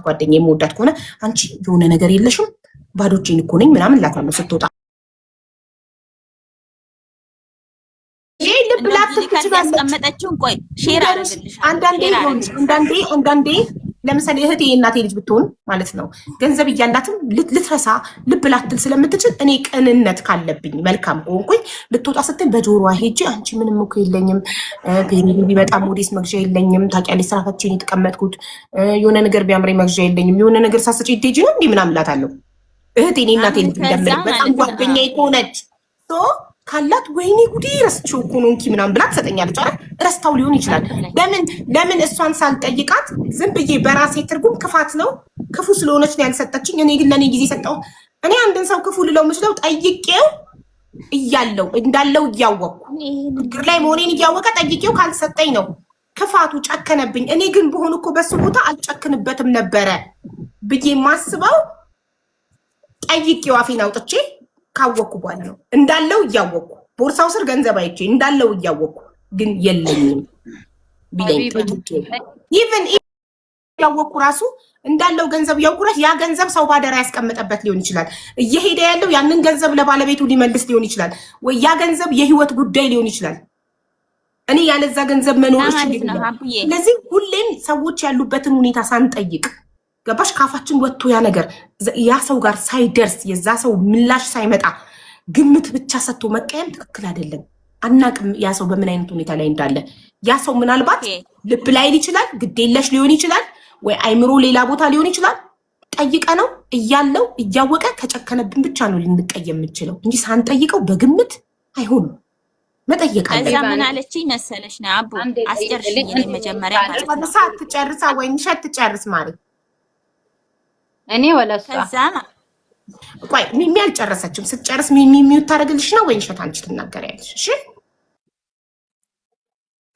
ጓደኛ የምወዳት ከሆነ አንቺ የሆነ ነገር የለሽም ባዶ እጄን እኮ ነኝ ምናምን እላታለሁ ስትወጣ። ይሄ ልብ ላትል ትችላለች። ቆይ ሼር አደረግልሽ አንዳንዴ ለምሳሌ እህቴ የእናቴ ልጅ ብትሆን ማለት ነው ገንዘብ እያላትም ልትረሳ ልብ ላትል ስለምትችል እኔ ቅንነት ካለብኝ መልካም ሆንኩኝ ልትወጣ ስትል በጆሮዋ ሄጄ አንቺ ምንም እኮ የለኝም ፔሪዲ ቢመጣ ሞዴስ መግዣ የለኝም ታውቂያለሽ ስራ ፈቼ ነው የተቀመጥኩት የሆነ ነገር ቢያምረኝ መግዣ የለኝም የሆነ ነገር ሳስጪ ሂጂ ነው እንዴ ምናምን እላታለሁ። እህቴ እኔ እናቴ ልጅ እንደምል በጣም ጓደኛዬ ከሆነች ካላት ወይኔ ጉዴ ረስቼው እኮ ነው እንኪ ምናምን ብላ ትሰጠኛለች። አረ ረስታው ሊሆን ይችላል። ለምን እሷን ሳልጠይቃት ዝም ብዬ በራሴ ትርጉም ክፋት ነው ክፉ ስለሆነች ነው ያልሰጠችኝ። እኔ ግን ለኔ ጊዜ ሰጠው። እኔ አንድን ሰው ክፉ ልለው ምችለው ጠይቄው እያለው እንዳለው እያወቅኩ ግር ላይ መሆኔን እያወቀ ጠይቄው ካልሰጠኝ ነው ክፋቱ ጨከነብኝ። እኔ ግን በሆነ እኮ በሱ ቦታ አልጨክንበትም ነበረ ብዬ ማስበው ጠይቄው አፌን አውጥቼ ካወቅኩ በኋላ ነው እንዳለው እያወቅኩ ቦርሳው ስር ገንዘብ አይቼ እንዳለው እያወቅኩ ግን የለኝም ቢለኝ ኢቭን ያወቅኩ ራሱ እንዳለው ገንዘብ ያውቁራት ያ ገንዘብ ሰው ባደራ ያስቀመጠበት ሊሆን ይችላል። እየሄደ ያለው ያንን ገንዘብ ለባለቤቱ ሊመልስ ሊሆን ይችላል ወይ ያ ገንዘብ የህይወት ጉዳይ ሊሆን ይችላል። እኔ ያለዛ ገንዘብ መኖር ይችላል። ስለዚህ ሁሌም ሰዎች ያሉበትን ሁኔታ ሳንጠይቅ ገባሽ ካፋችን ወጥቶ ያ ነገር ያ ሰው ጋር ሳይደርስ የዛ ሰው ምላሽ ሳይመጣ ግምት ብቻ ሰጥቶ መቀየም ትክክል አይደለም። አናቅም ያ ሰው በምን አይነት ሁኔታ ላይ እንዳለ። ያ ሰው ምናልባት ልብ ላይል ይችላል፣ ግዴለሽ ሊሆን ይችላል፣ ወይ አይምሮ ሌላ ቦታ ሊሆን ይችላል። ጠይቀ ነው እያለው እያወቀ ከጨከነብን ብቻ ነው ልንቀየም የምንችለው እንጂ ሳንጠይቀው በግምት አይሆንም። መጠየቅ አለ። እዛ ምን አለችኝ መሰለሽ ነው አቡ አስጨርሽኝ መጀመሪያ ማለት ነው ሳትጨርሳ ወይም ሸት ጨርስ ማለት እኔ ወለሷ ቆይ ሚሚ አልጨረሰችም። ስትጨርስ ሚሚ ታረግልሽ ነው ወይ ሸት አንቺ ትናገሪያለሽ? እሺ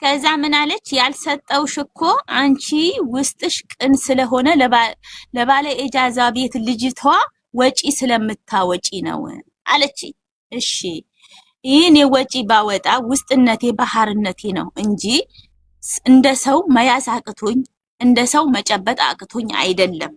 ከዛ ምን አለች ያልሰጠውሽ እኮ አንቺ ውስጥሽ ቅን ስለሆነ ለባለ ኢጃዛ ቤት ልጅቷ ወጪ ስለምታወጪ ነው አለች። እሺ ይሄን የወጪ ባወጣ ውስጥነቴ ባህርነቴ ነው እንጂ እንደ ሰው መያዝ አቅቶኝ እንደ ሰው መጨበጥ አቅቶኝ አይደለም።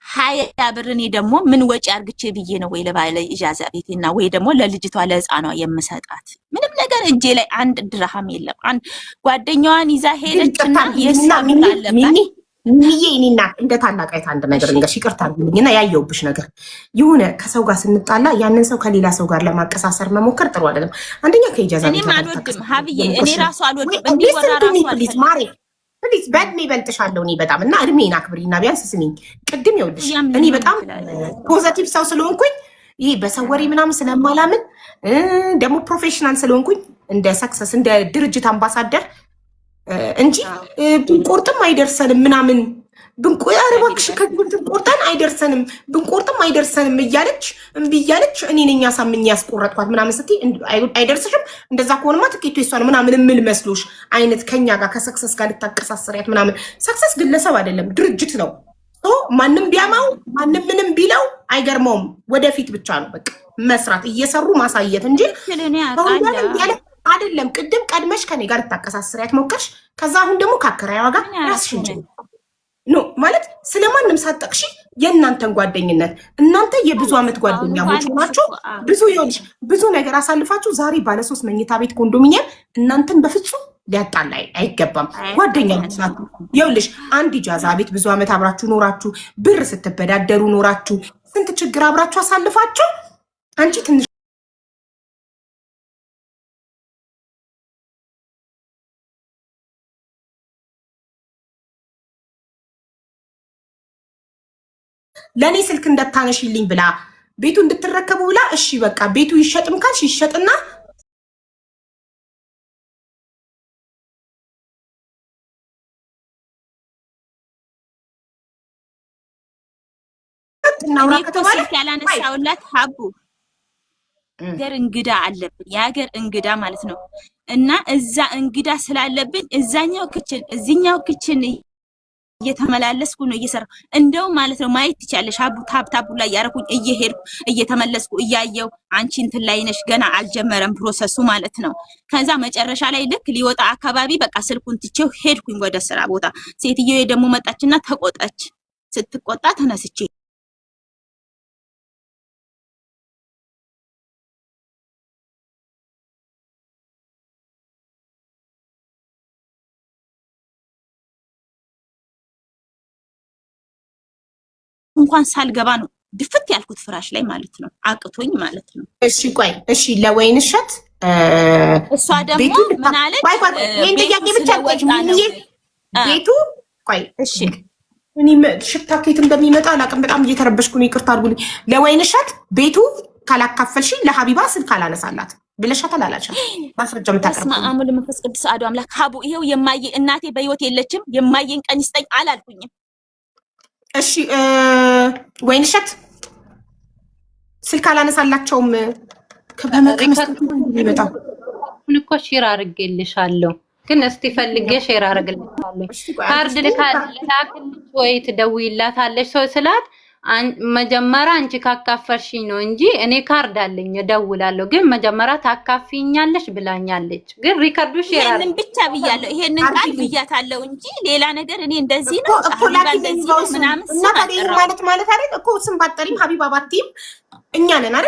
ሀያ ብር እኔ ደግሞ ምን ወጪ አርግቼ ብዬ ነው ወይ ለባለ ኢጃዛ ቤቴና ወይ ደግሞ ለልጅቷ ለህፃኗ የምሰጣት? ምንም ነገር እጄ ላይ አንድ ድርሃም የለም። አንድ ጓደኛዋን ይዛ ሄደችና የሳምንት አለባት ሚዬ እኔና እንደ ታላቃይት አንድ ነገር እንገሽ ይቅርታ አድርጉልኝና ያየውብሽ ነገር የሆነ ከሰው ጋር ስንጣላ ያንን ሰው ከሌላ ሰው ጋር ለማቀሳሰር መሞከር ጥሩ አይደለም። አንደኛ ከኢጃዛ ቤት እኔ አልወድም ሀብዬ እኔ ራሱ አልወድም እንዲወራ ራሱ አልወድም። ፕሊዝ በእድሜ በልጥሻለሁ እኔ በጣም እና እድሜን አክብሪና ቢያንስ ስሚኝ። ቅድም ይኸውልሽ እኔ በጣም ፖዘቲቭ ሰው ስለሆንኩኝ ይሄ በሰው ወሬ ምናምን ስለማላምን ደግሞ ፕሮፌሽናል ስለሆንኩኝ እንደ ሰክሰስ እንደ ድርጅት አምባሳደር እንጂ ብንቆርጥም አይደርሰንም ምናምን አረባክሽ ብንቆርጠን አይደርሰንም ብንቆርጥም አይደርሰንም እያለች እምቢ እያለች እኔ ነኝ አሳምኜ ያስቆረጥኳት ምናምን ስትይ አይደርስሽም እንደዛ ከሆነማ ትኬቱ የሷ ነው ምናምን ምን መስሎሽ አይነት ከኛ ጋር ከሰክሰስ ጋር ልታቀሳሰሪያት ምናምን። ሰክሰስ ግለሰብ አይደለም ድርጅት ነው። ማንም ቢያማው ማንም ምንም ቢለው አይገርመውም። ወደፊት ብቻ ነው በቃ መስራት እየሰሩ ማሳየት እንጂ አይደለም። ቅድም ቀድመሽ ከኔ ጋር ልታቀሳሰሪያት ሞከርሽ። ከዛ አሁን ደግሞ ከአከራይዋ ጋር ራስሽን ኖ ማለት ስለማንም ሳጠቅሽ የእናንተን ጓደኝነት እናንተ የብዙ ዓመት ጓደኛሞች ናችሁ። ብዙ ነገር አሳልፋችሁ ዛሬ ባለሶስት መኝታ ቤት ኮንዶሚኒየም እናንተን በፍጹም ሊያጣላ አይገባም። ጓደኛሞች ናችሁ። ይኸውልሽ አንድ ኢጃዛ ቤት ብዙ ዓመት አብራችሁ ኖራችሁ ብር ስትበዳደሩ ኖራችሁ ስንት ችግር አብራችሁ አሳልፋችሁ አንቺ ትንሽ ለኔ ስልክ እንደታነሽልኝ ብላ ቤቱ እንድትረከቡ ብላ እሺ በቃ ቤቱ ይሸጥም ካልሽ ይሸጥና ስልክ ያላነሳውላት ሀቡ ሀገር እንግዳ አለብን የሀገር እንግዳ ማለት ነው። እና እዛ እንግዳ ስላለብን እዛኛው ክችን እዚህኛው ክችን እየተመላለስኩ ነው እየሰራሁ እንደው ማለት ነው። ማየት ትቻለሽ ታብታቡ ላይ ያረኩኝ እየሄድኩ እየተመለስኩ እያየው አንቺ እንትን ላይ ነሽ ገና አልጀመረም ፕሮሰሱ ማለት ነው። ከዛ መጨረሻ ላይ ልክ ሊወጣ አካባቢ በቃ ስልኩን ትቼው ሄድኩኝ ወደ ስራ ቦታ። ሴትየው ደግሞ መጣችና ተቆጣች። ስትቆጣ ተነስቼ እንኳን ሳልገባ ነው ድፍት ያልኩት ፍራሽ ላይ ማለት ነው። አቅቶኝ ማለት ነው። እሺ ቆይ እሺ፣ ለወይንሸት እሷ ደግሞ ምን አለች? ይሄን ጥያቄ ብቻ ቤቱ ቆይ እሺ፣ እኔ ሽታ ከየት እንደሚመጣ አላውቅም። በጣም እየተረበሽኩ ነው፣ ይቅርታ አድርጉልኝ። ለወይንሸት ቤቱ ካላካፈልሽ ለሀቢባ ስልክ አላነሳላት ብለሻት አላላልሻት? ማስረጃ የምታቀርብ አሙል መንፈስ ቅዱስ አሐዱ አምላክ ሀቡ ይሄው የማየ እናቴ በህይወት የለችም የማየን ቀን ይስጠኝ አላልኩኝም። እሺ ወይንሸት ስልክ አላነሳላቸውም። ከበመቀመስጣው እኮ ሼር አድርጌልሻለሁ፣ ግን እስቲ ፈልጌ ሼር አድርግልሻለሁ። ካርድ ልካልሽ ወይ ትደውይላታለሽ ሰው ስላት መጀመሪያ አንቺ ካካፈርሽኝ ነው እንጂ እኔ ካርድ አለኝ እደውላለሁ፣ ግን መጀመሪያ ታካፊኛለሽ ብላኛለች። ግን ሪከርዱ ሼር ይሄንን ብቻ ብያለሁ፣ ይሄንን ቃል ብያታለሁ እንጂ ሌላ ነገር እኔ እንደዚህ ነው ሀቢባ እንደዚህ ነው ምናምን ማለት አይደል እኮ ስም ባጠሪም ሀቢባ ባቲም እኛ ነን አይደል?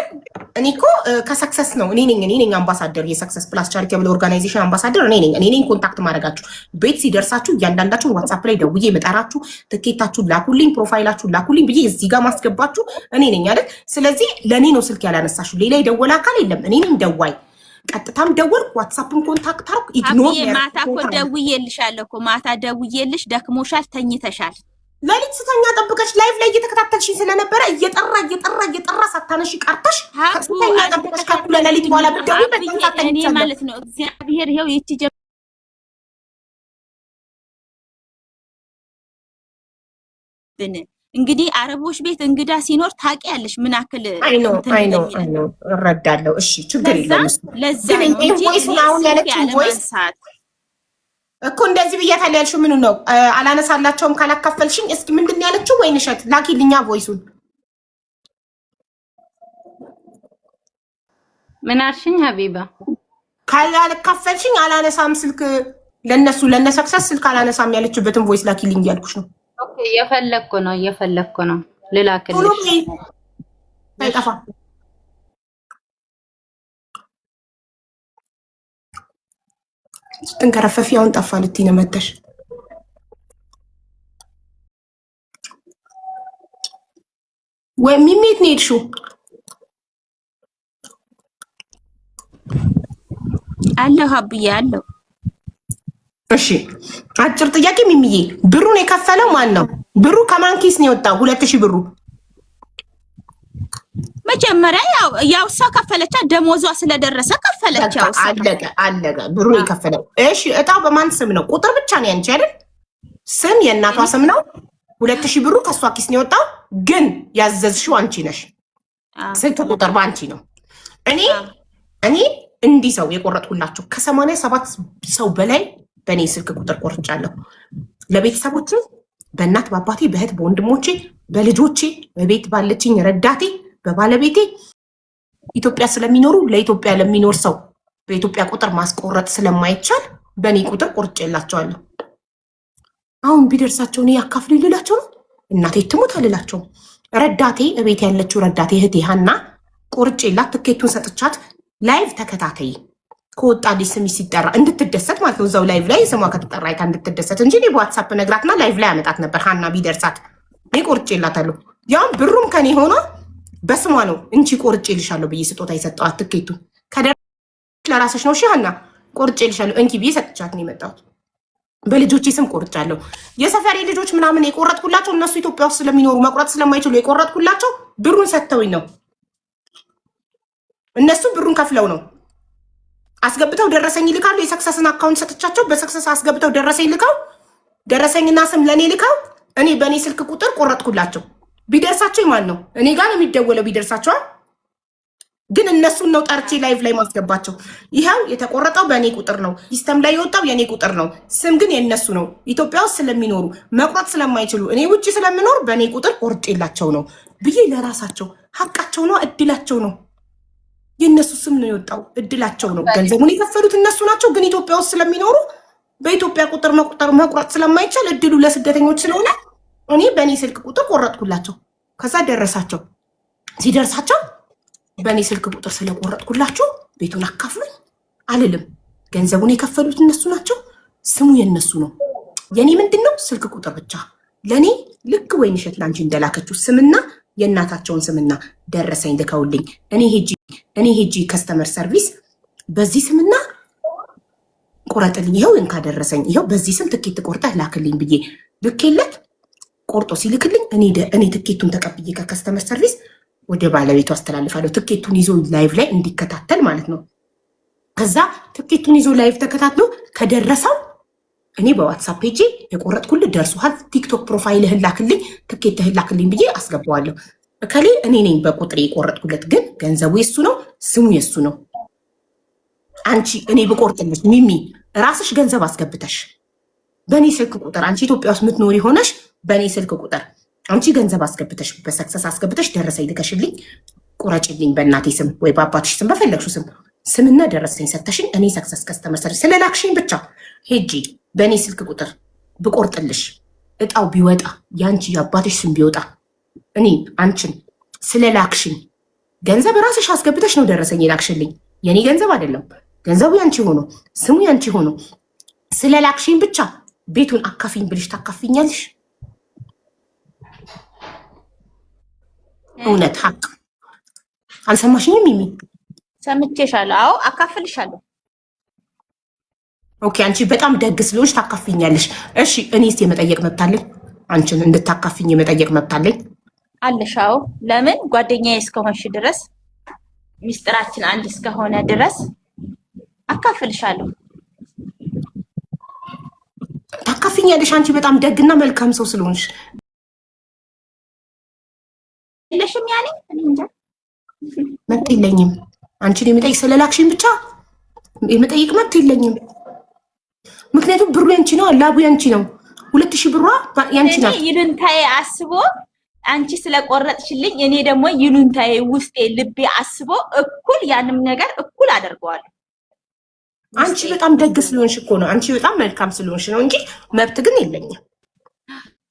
እኔ እኮ ከሰክሰስ ነው እኔ ነኝ አምባሳደር፣ የሰክሰስ ፕላስ ቻሪቴብል ኦርጋናይዜሽን አምባሳደር እኔ ነኝ ኮንታክት ማድረጋችሁ። ቤት ሲደርሳችሁ እያንዳንዳችሁን ዋትስአፕ ላይ ደውዬ መጣራችሁ፣ ትኬታችሁን ላኩልኝ፣ ፕሮፋይላችሁን ላኩልኝ ብዬ እዚህ ጋር ማስገባችሁ እኔ ነኝ አይደል? ስለዚህ ለእኔ ነው ስልክ ያላነሳችሁ፣ ሌላ የደወለ አካል የለም። እኔ ነኝ ደዋይ። ቀጥታም ደወልኩ፣ ዋትስአፕን ኮንታክት አርኩ። ኢግኖር ማታ እኮ ደውዬልሻለሁ እኮ ማታ ደውዬልሽ ደክሞሻል፣ ተኝተሻል። ለሊት ስተኛ ጠብቀሽ ላይቭ ላይ እየተከታተልሽኝ ስለነበረ እየጠራ ሳታነሺ ቀርተሽ ስተኛ ጠብቀሽ ከኩለ ለሊት በኋላ ብትደውይ በጣም እኔ ማለት ነው። እግዚአብሔር ይሄው ይቺ እንግዲህ አረቦች ቤት እንግዳ ሲኖር ታውቂያለሽ ምን አክል አይ ነው እረዳለሁ። እሺ ችግር የለም። ለዛ ነው አሁን ያለችው ቮይስ እኮ እንደዚህ ብያታለሁ ያልሽው ምኑ ነው? አላነሳላቸውም ካላካፈልሽኝ። እስኪ ምንድን ነው ያለችው? ወይንሸት ላኪልኛ ቮይሱን። ምን አልሽኝ ሀቢባ? ካላካፈልሽኝ አላነሳም ስልክ ለነ ሰክሰስ ስልክ አላነሳም ያለችበትን ቮይስ ላኪልኝ ያልኩሽ ነው። ኦኬ እየፈለግኩ ነው ልላክልሽ። አይጠፋ ስትንከረፈፊ አሁን ጠፋ ልትይ ነው መተሽ። ወይ ሚሚት ነው የሄድሽው? አለሁ ሀብዬ አለሁ። እሺ አጭር ጥያቄ ሚሚዬ፣ ብሩን የከፈለው ማን ነው? ብሩ ከማን ኪስ ነው የወጣው? 2000 ብሩ መጀመሪያ ያው እሷ ከፈለቻ፣ ደሞዟ ስለደረሰ ከፈለቻ። አለቀ። ብሩን የከፈለው እሺ። እጣው በማን ስም ነው? ቁጥር ብቻ ነው ያንቺ አይደል? ስም የእናቷ ስም ነው። 2000 ብሩ ከሷ ኪስ ነው የወጣው፣ ግን ያዘዝሽው አንቺ ነሽ። ስልክ ቁጥር በአንቺ ነው። እኔ እንዲህ ሰው የቆረጥኩላችሁ ከ87 ሰው በላይ በእኔ ስልክ ቁጥር ቆርጫለሁ። ለቤተሰቦቼ፣ በእናት በአባቴ፣ በእህት በወንድሞቼ፣ በልጆቼ፣ በቤት ባለችኝ ረዳቴ፣ በባለቤቴ ኢትዮጵያ ስለሚኖሩ ለኢትዮጵያ ለሚኖር ሰው በኢትዮጵያ ቁጥር ማስቆረጥ ስለማይቻል በእኔ ቁጥር ቆርጬላቸዋለሁ። አሁን ቢደርሳቸው እኔ ያካፍሉ ልላቸው ነው? እናቴ ትሙት አልላቸውም። ረዳቴ እቤት ያለችው ረዳቴ እህቴ ሀና ቆርጬላት ትኬቱን ሰጥቻት ላይቭ ተከታተይ ከወጣልኝ ስም ሲጠራ እንድትደሰት ማለት ነው። እዛው ላይቭ ላይ ስሟ ከተጠራ አይታ እንድትደሰት እንጂ እኔ በዋትሳፕ ነግራትና ላይቭ ላይ አመጣት ነበር። ሀና ቢደርሳት እኔ ቆርጬላታለሁ። ያው ብሩም ከኔ ሆኖ በስሟ ነው እንቺ ቆርጬልሻለሁ ብዬ ስጦታ የሰጠዋት ትኬቱ ከደረሰሽ ለራስሽ ነው። እሺ ሀና ቆርጬልሻለሁ እንኪ ብዬ ሰጥቻት ነው የመጣሁት። በልጆቼ ስም ቆርጫለሁ። የሰፈሬ ልጆች ምናምን የቆረጥኩላቸው እነሱ ኢትዮጵያ ውስጥ ስለሚኖሩ መቁረጥ ስለማይችሉ የቆረጥኩላቸው ብሩን ሰጥተውኝ ነው። እነሱ ብሩን ከፍለው ነው አስገብተው ደረሰኝ ይልካሉ። የሰክሰስን አካውንት ሰጥቻቸው በሰክሰስ አስገብተው ደረሰኝ ልከው ደረሰኝና ስም ለኔ ልከው እኔ በእኔ ስልክ ቁጥር ቆረጥኩላቸው። ቢደርሳቸው ማን ነው? እኔ ጋር ነው የሚደወለው። ቢደርሳቸዋል ግን እነሱን ነው ጠርቼ ላይቭ ላይ ማስገባቸው። ይኸው የተቆረጠው በእኔ ቁጥር ነው፣ ሲስተም ላይ የወጣው የእኔ ቁጥር ነው። ስም ግን የእነሱ ነው። ኢትዮጵያ ውስጥ ስለሚኖሩ መቁረጥ ስለማይችሉ እኔ ውጭ ስለምኖር በእኔ ቁጥር ቆርጬላቸው ነው ብዬ ለራሳቸው ሀቃቸው ነው፣ እድላቸው ነው። የእነሱ ስም ነው የወጣው፣ እድላቸው ነው። ገንዘቡን የከፈሉት እነሱ ናቸው። ግን ኢትዮጵያ ውስጥ ስለሚኖሩ በኢትዮጵያ ቁጥር መቁረጥ ስለማይቻል እድሉ ለስደተኞች ስለሆነ እኔ በእኔ ስልክ ቁጥር ቆረጥኩላቸው። ከዛ ደረሳቸው። ሲደርሳቸው በእኔ ስልክ ቁጥር ስለቆረጥኩላችሁ ቤቱን አካፍሉኝ አልልም። ገንዘቡን የከፈሉት እነሱ ናቸው። ስሙ የነሱ ነው። የኔ ምንድን ነው ስልክ ቁጥር ብቻ። ለእኔ ልክ ወይንሸት ላንቺ እንደላከችው ስምና የእናታቸውን ስምና ደረሰኝ ልከውልኝ እኔ ሄጂ ከስተመር ሰርቪስ በዚህ ስምና ቁረጥልኝ፣ ይኸው እንካ ደረሰኝ፣ ይኸው በዚህ ስም ትኬት ቆርጠህ ላክልኝ ብዬ ልኬለት ቆርጦ ሲልክልኝ እኔ ትኬቱን ተቀብዬ ከከስተመር ሰርቪስ ወደ ባለቤቱ አስተላልፋለሁ። ትኬቱን ይዞ ላይቭ ላይ እንዲከታተል ማለት ነው። ከዛ ትኬቱን ይዞ ላይቭ ተከታትሎ ከደረሰው እኔ በዋትሳፕ ፔጅ የቆረጥኩልህ ደርሶሃል፣ ቲክቶክ ፕሮፋይልህን ላክልኝ፣ ትኬትህን ላክልኝ ብዬ አስገባዋለሁ። እከሌ እኔ ነኝ በቁጥሬ የቆረጥኩለት፣ ግን ገንዘቡ የሱ ነው፣ ስሙ የሱ ነው። አንቺ እኔ ብቆርጥልሽ ሚሚ ራስሽ ገንዘብ አስገብተሽ በእኔ ስልክ ቁጥር አንቺ ኢትዮጵያ ውስጥ ምትኖሪ ሆነሽ በእኔ ስልክ ቁጥር አንቺ ገንዘብ አስገብተሽ በሰክሰስ አስገብተሽ ደረሰኝ ልከሽልኝ ቁረጭልኝ በእናቴ ስም ወይ በአባትሽ ስም በፈለግሽው ስምና ደረሰኝ ሰተሽኝ እኔ ሰክሰስ ከስተመር ሰርቪስ ስለላክሽኝ ብቻ ሄጂ በእኔ ስልክ ቁጥር ብቆርጥልሽ እጣው ቢወጣ የአንቺ የአባትሽ ስም ቢወጣ እኔ አንቺን ስለላክሽኝ ገንዘብ ራስሽ አስገብተሽ ነው ደረሰኝ የላክሽልኝ። የኔ ገንዘብ አይደለም። ገንዘቡ ያንቺ ሆኖ ስሙ ያንቺ ሆኖ ስለላክሽኝ ብቻ ቤቱን አካፊኝ ብልሽ ታካፊኛለሽ? እውነት ሀቅ አልሰማሽኝም? ሚሚ ሰምቼሻለሁ። አዎ አካፍልሻለሁ። ኦኬ አንቺ በጣም ደግ ስለሆንሽ ታካፊኛለሽ። እሺ እኔስ የመጠየቅ መብት አለኝ? አንቺን እንድታካፊኝ የመጠየቅ መብት አለኝ? አለሽ? አዎ። ለምን? ጓደኛዬ እስከሆንሽ ድረስ ሚስጥራችን አንድ እስከሆነ ድረስ አካፍልሻለሁ። ታካፊኛለሽ። አንቺ በጣም ደግና መልካም ሰው ስለሆንሽ የለሽም ያኔ እንጃ መብት የለኝም። አንቺን የመጠየቅ ስለላክሽኝ ብቻ የመጠየቅ መብት የለኝም። ምክንያቱም ብሩ ያንቺ ነው፣ ላቡ ያንቺ ነው። 2000 ብሯ ያንቺ ናት። ይሉንታዬ አስቦ አንቺ ስለቆረጥሽልኝ እኔ ደግሞ ይሉንታዬ ውስጤ ልቤ አስቦ እኩል ያንም ነገር እኩል አደርገዋለሁ። አንቺ በጣም ደግ ስለሆንሽ እኮ ነው። አንቺ በጣም መልካም ስለሆንሽ ነው እንጂ መብት ግን የለኝም።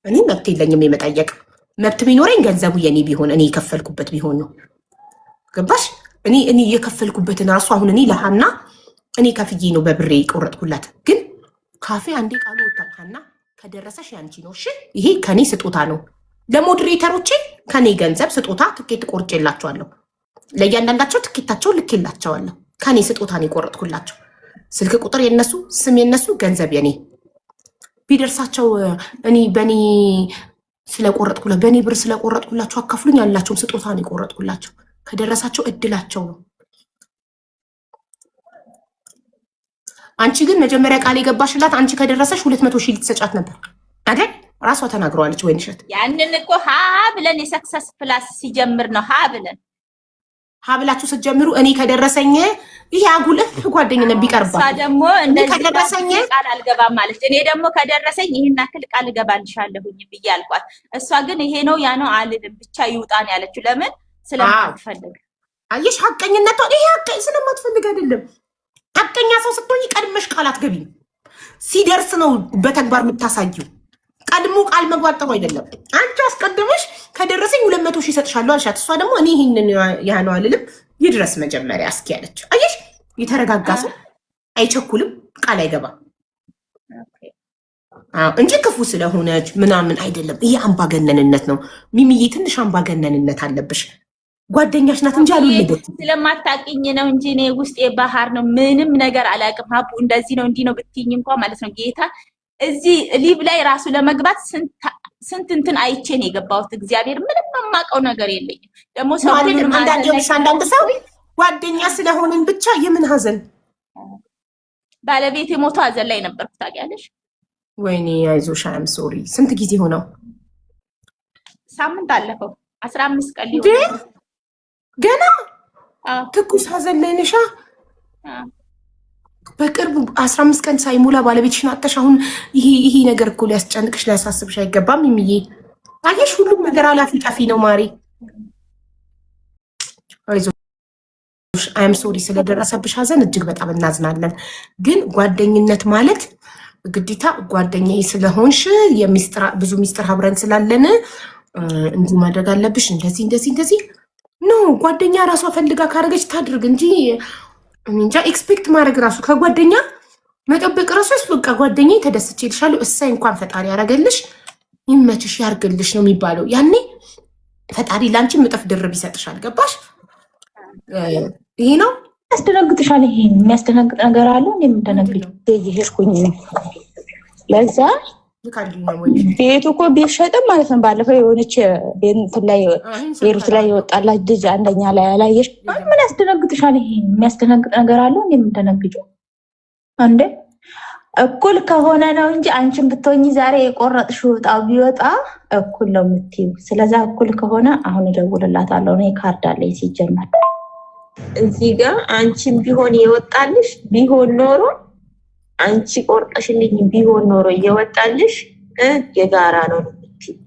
እኔ መብት የለኝም የመጠየቅ መብት ቢኖረኝ ገንዘቡ የኔ ቢሆን እኔ የከፈልኩበት ቢሆን ነው። ገባሽ? እኔ የከፈልኩበትን ራሱ አሁን እኔ ለሃና እኔ ከፍዬ ነው በብሬ የቆረጥኩላት። ግን ካፌ አንዴ ቃሉ ወጣው ሃና ከደረሰሽ ያንቺ ነው። እሺ ይሄ ከኔ ስጦታ ነው። ለሞዴሬተሮቼ ከኔ ገንዘብ ስጦታ ትኬት ቆርጬላቸዋለሁ። ለእያንዳንዳቸው ትኬታቸው ልኬላቸዋለሁ። ከኔ ስጦታ ነው የቆረጥኩላቸው። ስልክ ቁጥር የነሱ፣ ስም የነሱ፣ ገንዘብ የኔ ቢደርሳቸው እኔ በኔ ስለቆረጥኩላቸው በኔ ብር ስለቆረጥኩላቸው አካፍሉኝ ያላቸውም ስጦታ ነው የቆረጥኩላቸው። ከደረሳቸው እድላቸው ነው። አንቺ ግን መጀመሪያ ቃል የገባሽላት አንቺ ከደረሰሽ 200 ሺህ ልትሰጫት ነበር አይደል? ራሷ ተናግረዋለች። ወይንሸት ያንን እኮ ሀ ብለን የሰክሰስ ፕላስ ሲጀምር ነው ሀ ብላችሁ ስትጀምሩ እኔ ከደረሰኝ ይሄ አጉልህ ጓደኝነት ቢቀርባ ደግሞ እንደዚህ ከደረሰኝ ቃል አልገባም ማለት እኔ ደግሞ ከደረሰኝ ይሄን አክል ቃል እገባልሻለሁኝ ብዬ አልኳት። እሷ ግን ይሄ ነው ያ ነው አልልም ብቻ ይውጣን ያለችው። ለምን? ስለማትፈልግ። አየሽ ሐቀኝነቷ። ይሄ ሐቀኝ ስለማትፈልግ አይደለም። ሐቀኛ ሰው ስትሆኝ ቀድመሽ ቃል አትገቢም። ሲደርስ ነው በተግባር የምታሳየው። ቀድሞ ቃል መግባት ጥሩ አይደለም። አንቺ አስቀድመሽ ከደረሰኝ 200 ሺህ እሰጥሻለሁ አልሻት። እሷ ደግሞ እኔ ይሄንን ያህል አልልም ይድረስ መጀመሪያ እስኪ ያለች። አየሽ የተረጋጋ ሰው አይቸኩልም፣ ቃል አይገባም እንጂ ክፉ ስለሆነች ምናምን አይደለም። ይሄ አምባገነንነት ነው። ሚሚዬ ትንሽ አምባገነንነት አለብሽ። ጓደኛሽ ናት እንጂ አልወለደችም። ስለማታውቂኝ ነው እንጂ እኔ ውስጤ ባህር ነው። ምንም ነገር አላውቅም። ሀቡ እንደዚህ ነው እንዲህ ነው ብትይኝ እንኳን ማለት ነው ጌታ እዚህ ሊብ ላይ ራሱ ለመግባት ስንት እንትን አይቼ ነው የገባሁት። እግዚአብሔር ምንም የማውቀው ነገር የለኝም። ደግሞ ሰው አንዳንድ ሰው ጓደኛ ስለሆንን ብቻ የምን ሀዘን ባለቤት የሞቶ ሀዘን ላይ ነበርኩ ታውቂያለሽ። ወይኔ አይዞሽ። አም ሶሪ። ስንት ጊዜ ሆነው? ሳምንት አለፈው። 15 ቀን ሊሆን ገና ትኩስ ሀዘን ላይ ነሻ። በቅርብ 15 ቀን ሳይሞላ ባለቤትሽን አጥተሽ አሁን ይሄ ነገር እኮ ሊያስጨንቅሽ ሊያሳስብሽ አይገባም። የሚዬ አየሽ፣ ሁሉም ነገር አላፊ ጠፊ ነው ማሪ። አይዞሽ፣ አይም ሶሪ ስለደረሰብሽ ሀዘን እጅግ በጣም እናዝናለን። ግን ጓደኝነት ማለት ግዴታ ጓደኛዬ ስለሆንሽ ብዙ ሚስጥር አብረን ስላለን እንዲህ ማድረግ አለብሽ እንደዚህ ኖ። ጓደኛ ራሷ ፈልጋ ካረገች ታድርግ እንጂ እንጃ ኤክስፔክት ማድረግ ራሱ ከጓደኛ መጠበቅ ራሱ በቃ ጓደኛ ተደስቼ ይልሻለሁ እሳይ እንኳን ፈጣሪ ያረገልሽ ይመችሽ ያርግልሽ ነው የሚባለው። ያኔ ፈጣሪ ላንቺ ምጥፍ ድርብ ይሰጥሻል። ገባሽ? ይሄ ነው ያስደነግጥሻል። ይሄ የሚያስደነግጥ ነገር አለ እንዴ? የምደነግጥ ይሄድኩኝ ለዛ ቤቱ እኮ ቢሸጥም ማለት ነው። ባለፈው የሆነች ቤሩት ላይ የወጣላት ልጅ አንደኛ ላይ ያላየሽ ምን ያስደነግጥሻል? ይሄ የሚያስደነግጥ ነገር አለ እንዴ? የምደነግጨው አንዴ እኩል ከሆነ ነው እንጂ አንቺን ብትሆኚ ዛሬ የቆረጥሽው ዕጣው ቢወጣ እኩል ነው የምትይው። ስለዛ እኩል ከሆነ አሁን እደውልላታለሁ። እኔ ካርድ አለኝ ሲጀመር እዚህ ጋር አንቺን ቢሆን የወጣልሽ ቢሆን ኖሮ አንቺ ቆርጠሽልኝ ቢሆን ኖሮ እየወጣልሽ የጋራ ነው የምትይው።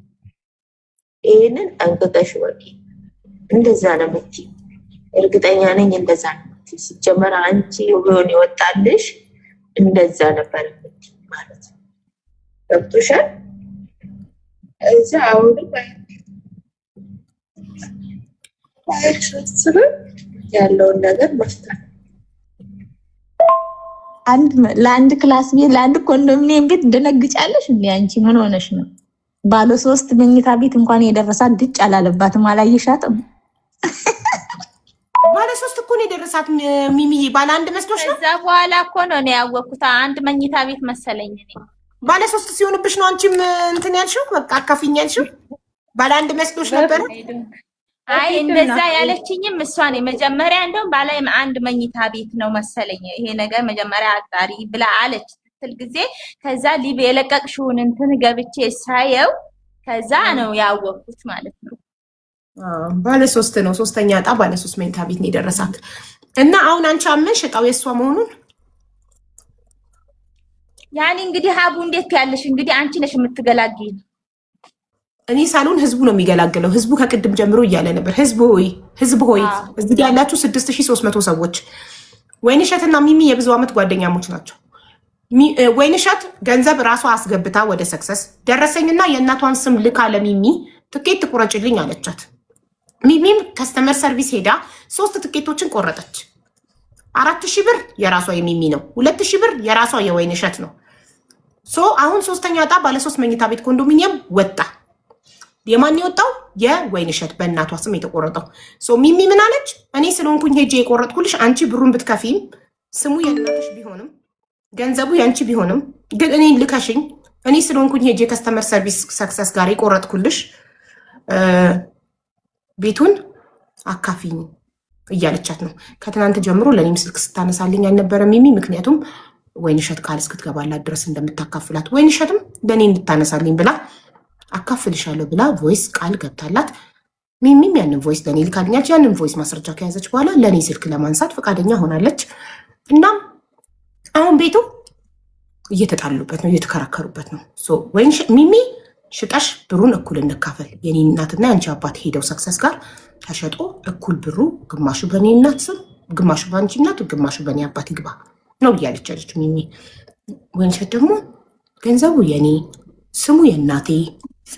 ይሄንን ጠንቅቀሽ ወቂ። እንደዛ ነው የምትይው። እርግጠኛ ነኝ እንደዛ ነው የምትይው። ሲጀመር አንቺ ቢሆን የወጣልሽ እንደዛ ነበር የምትይው ማለት ነው። ገብቶሻል? እዛ አሁንም ያለውን ነገር መፍታት ለአንድ ክላስ ቤት ለአንድ ኮንዶሚኒየም ቤት እንደነግጫለሽ እንዴ? አንቺ ምን ሆነሽ ነው? ባለ 3 መኝታ ቤት እንኳን የደረሳት ድጭ አላለባትም። አላየሻትም? ባለ 3 እኮ ነው የደረሳት ሚሚዬ። ባለ 1 መስሎሽ ነው? ከዛ በኋላ እኮ ነው ያወቅኩት። 1 መኝታ ቤት መሰለኝ እኔ። ባለ 3 ሲሆንብሽ ነው አንቺም እንትን ያልሽው። በቃ አካፊኝ ያልሽው ባለ 1 መስሎሽ ነበር? አይ እንደዛ ያለችኝም እሷ ነው። መጀመሪያ እንደውም ባለ 1 መኝታ ቤት ነው መሰለኝ ይሄ ነገር መጀመሪያ አጣሪ ብላ አለች ስትል ጊዜ ከዛ ሊብ የለቀቅሽውን እንትን ገብቼ ሳየው ከዛ ነው ያወቅኩት ማለት ነው። ባለ 3 ነው። 3ኛ ዕጣ ባለ 3 መኝታ ቤት ነው የደረሳት። እና አሁን አንቺ አመንሽ ዕጣው የሷ መሆኑን? ያኔ እንግዲህ ሀቡ እንዴት ያለሽ እንግዲህ አንቺ ነሽ የምትገላግኝ። እኔ ሳልሆን ህዝቡ ነው የሚገላግለው። ህዝቡ ከቅድም ጀምሮ እያለ ነበር። ህዝብ ሆይ እዚህ ጋር ያላችሁ 6300 ሰዎች ወይንሸትና ሚሚ የብዙ ዓመት ጓደኛሞች ናቸው። ወይንሸት ገንዘብ ራሷ አስገብታ ወደ ሰክሰስ ደረሰኝና የእናቷን ስም ልካ ለሚሚ ትኬት ቁረጭልኝ አለቻት። ሚሚም ከስተመር ሰርቪስ ሄዳ 3 ትኬቶችን ቆረጠች። 4000 ብር የራሷ የሚሚ ነው፣ 2000 ብር የራሷ የወይንሸት ነው። አሁን 3ኛ ዕጣ ባለ 3 መኝታ ቤት ኮንዶሚኒየም ወጣ። የማን የወጣው? የወይንሸት በእናቷ ስም የተቆረጠው። ሚሚ ምን አለች? እኔ ስለሆንኩኝ ሄጄ የቆረጥኩልሽ አንቺ ብሩን ብትከፊም ስሙ የእናትሽ ቢሆንም ገንዘቡ ያንቺ ቢሆንም ግን እኔ ልከሽኝ እኔ ስለሆንኩኝ ሄጄ ከስተመር ሰርቪስ ሰክሰስ ጋር የቆረጥኩልሽ ቤቱን አካፊኝ እያለቻት ነው። ከትናንት ጀምሮ ለእኔም ስልክ ስታነሳልኝ አልነበረ ሚሚ። ምክንያቱም ወይንሸት ቃል እስክትገባላት ድረስ እንደምታካፍላት ወይንሸትም ለእኔ እንድታነሳልኝ ብላ አካፍልሻለሁ ብላ ቮይስ ቃል ገብታላት ሚሚም ያንን ቮይስ ለእኔ ልካልኛች። ያንን ቮይስ ማስረጃ ከያዘች በኋላ ለእኔ ስልክ ለማንሳት ፈቃደኛ ሆናለች። እናም አሁን ቤቱ እየተጣሉበት ነው፣ እየተከራከሩበት ነው። ሚሚ ሽጠሽ ብሩን እኩል እንካፈል፣ የኔ እናትና የአንቺ አባት ሄደው ሰክሰስ ጋር ተሸጦ እኩል ብሩ ግማሹ በእኔ እናት ስም፣ ግማሹ በአንቺ እናት፣ ግማሹ በእኔ አባት ይግባ ነው እያለች ያለች ሚሚ። ወይንሸት ደግሞ ገንዘቡ የኔ ስሙ የእናቴ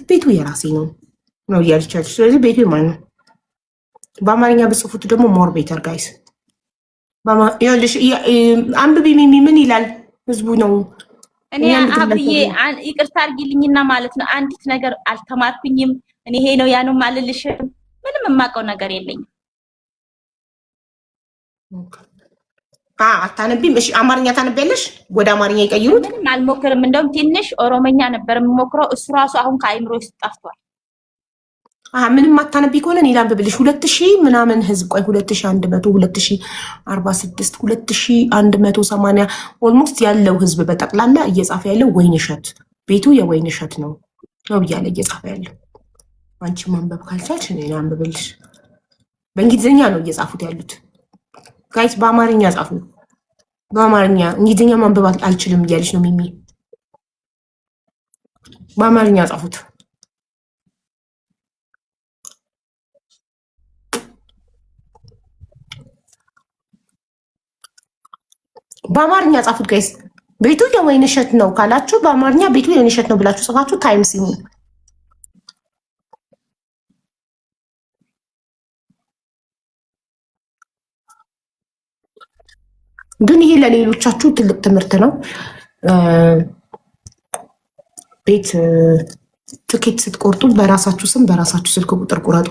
ቤቱ የራሴ ነው ነው እያለች ያለች። ስለዚህ ቤቱ የማን ነው? በአማርኛ በጽፉት ደግሞ ሞር ቤተር ጋይስ አንብቢ። ሚሚ ምን ይላል ህዝቡ ነው? እኔ አብዬ ይቅርታ አድርጊልኝና ማለት ነው አንዲት ነገር አልተማርኩኝም። እኔ ይሄ ነው ያ ነው ማልልሽም። ምንም የማውቀው ነገር የለኝም። አታነቢም? እሺ አማርኛ ታነቢያለሽ? ወደ አማርኛ ይቀይሩት። ምንም አልሞክርም። እንደውም ትንሽ ኦሮመኛ ነበር የምሞክረው። እሱ ራሱ አሁን ከአይምሮ ውስጥ ጠፍቷል። ምንም አታነቢ ከሆነ እኔ ላንብብልሽ። 2000 ምናምን ህዝብ ቆይ 2100 2046 2180 ኦልሞስት ያለው ህዝብ በጠቅላላ እየጻፈ ያለው ወይንሸት ቤቱ የወይንሸት ነው ነው እያለ እየጻፈ ያለው። አንቺ ማንበብ ካልቻልሽ እኔ ላንብብልሽ። በእንግሊዝኛ ነው እየጻፉት ያሉት። ጋይስ በአማርኛ ጻፉ። በአማርኛ እንግሊዝኛ ማንበብ አልችልም እያለች ነው ሚሚ። በአማርኛ ጻፉት። በአማርኛ ጻፉት ጋይስ። ቤቱ የወይንሸት ነው ካላችሁ በአማርኛ ቤቱ የወይንሸት ነው ብላችሁ ጽፋችሁ ታይምስ ይሁን። ግን ይሄ ለሌሎቻችሁ ትልቅ ትምህርት ነው። ቤት ትኬት ስትቆርጡ በራሳችሁ ስም በራሳችሁ ስልክ ቁጥር ቁረጡ።